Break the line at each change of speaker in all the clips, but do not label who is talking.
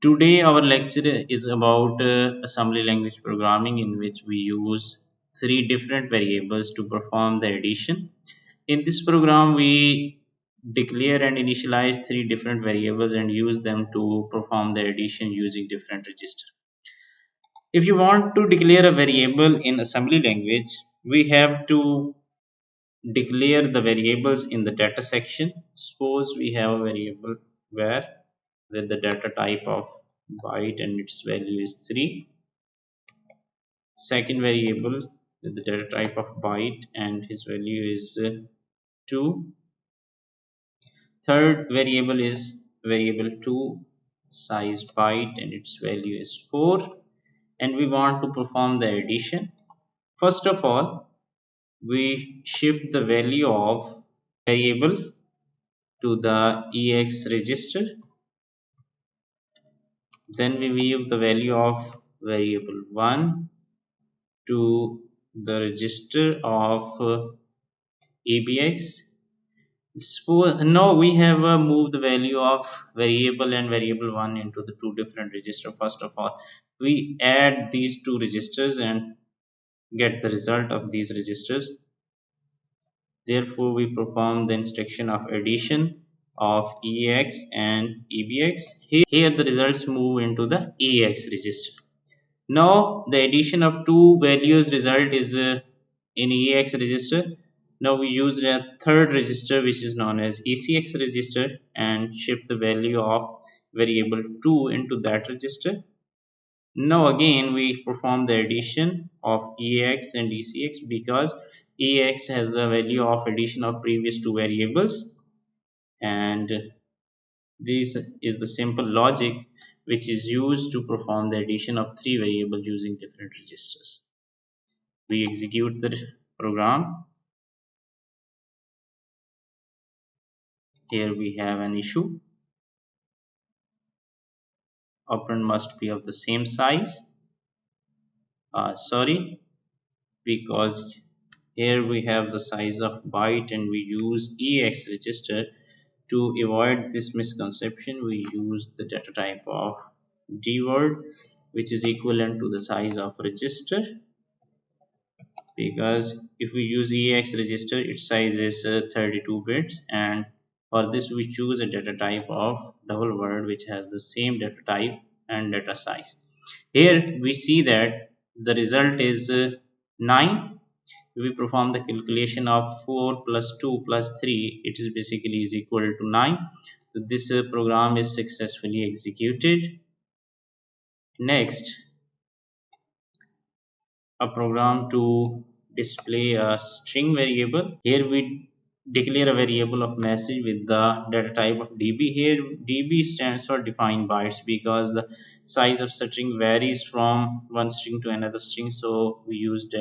Today our lecture is about assembly language programming, in which we use three different variables to perform the addition. In this program we declare and initialize three different variables and use them to perform the addition using different registers. If you want to declare a variable in assembly language, we have to declare the variables in the data section. Suppose we have a variable where with the data type of byte and its value is 3. Second variable with the data type of byte and his value is 2. Third variable is variable 2 size byte and its value is 4, and we want to perform the addition. First of all, we shift the value of variable to the EX register. Then we move the value of variable 1 to the register of ABX. Suppose now we have moved the value of variable and variable 1 into the two different registers. First of all, we add these two registers and get the result of these registers. Therefore, we perform the instruction of addition of EX and EBX. Here the results move into the EX register. Now the addition of two values result is in EX register. Now we use a third register which is known as ECX register and shift the value of variable 2 into that register. Now again we perform the addition of EX and ECX because EX has a value of addition of previous two variables, and this is the simple logic which is used to perform the addition of three variables using different registers. We execute the program. Here we have an issue. Operand must be of the same size. Sorry, because here we have the size of byte and we use EX register. To avoid this misconception, we use the data type of dword, which is equivalent to the size of register, because if we use EX register, its size is 32 bits, and for this we choose a data type of double word which has the same data type and data size. Here we see that the result is 9. We perform the calculation of 4 plus 2 plus 3, it is basically is equal to 9. So this program is successfully executed. Next, a program to display a string variable. Here we declare a variable of message with the data type of db. Here db stands for defined bytes because the size of string varies from one string to another string, so we used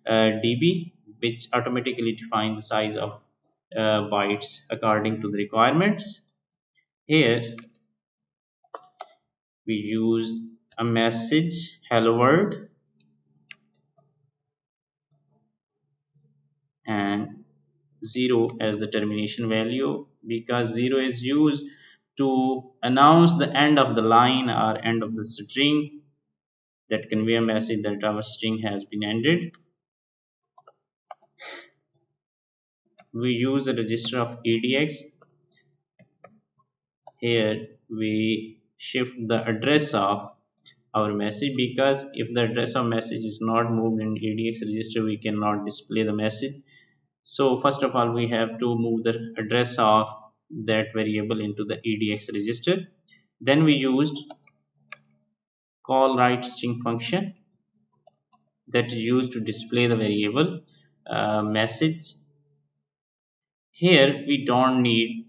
db, which automatically defines the size of bytes according to the requirements. Here we use a message hello world and 0 as the termination value, because 0 is used to announce the end of the line or end of the string, that convey a message that our string has been ended. We use a register of EDX. Here we shift the address of our message, because if the address of message is not moved in EDX register, we cannot display the message. So first of all, we have to move the address of that variable into the EDX register. Then we used call write string function that is used to display the variable message. Here we don't need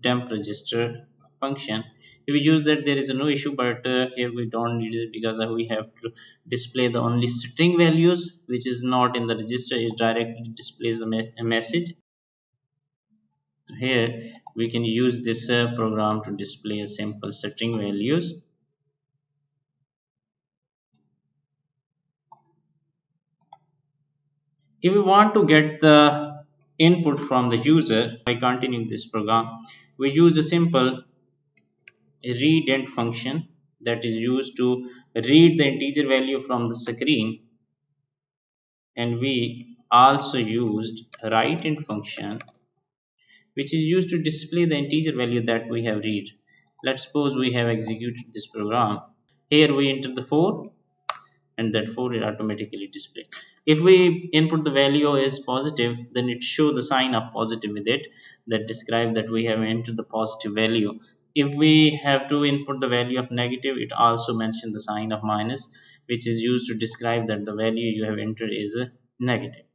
temp register function. If we use that, there is no issue, but here we don't need it because we have to display the only string values which is not in the register. It directly displays the message. Here we can use this program to display a simple string values. If we want to get the input from the user by continuing this program, we use a simple readInt function that is used to read the integer value from the screen, and we also used write_int function, which is used to display the integer value that we have read. Let's suppose we have executed this program. Here we enter the 4, and that 4 will automatically display. If we input the value is positive, then it show the sign of positive with it, that describe that we have entered the positive value. If we have to input the value of negative, it also mention the sign of minus, which is used to describe that the value you have entered is negative.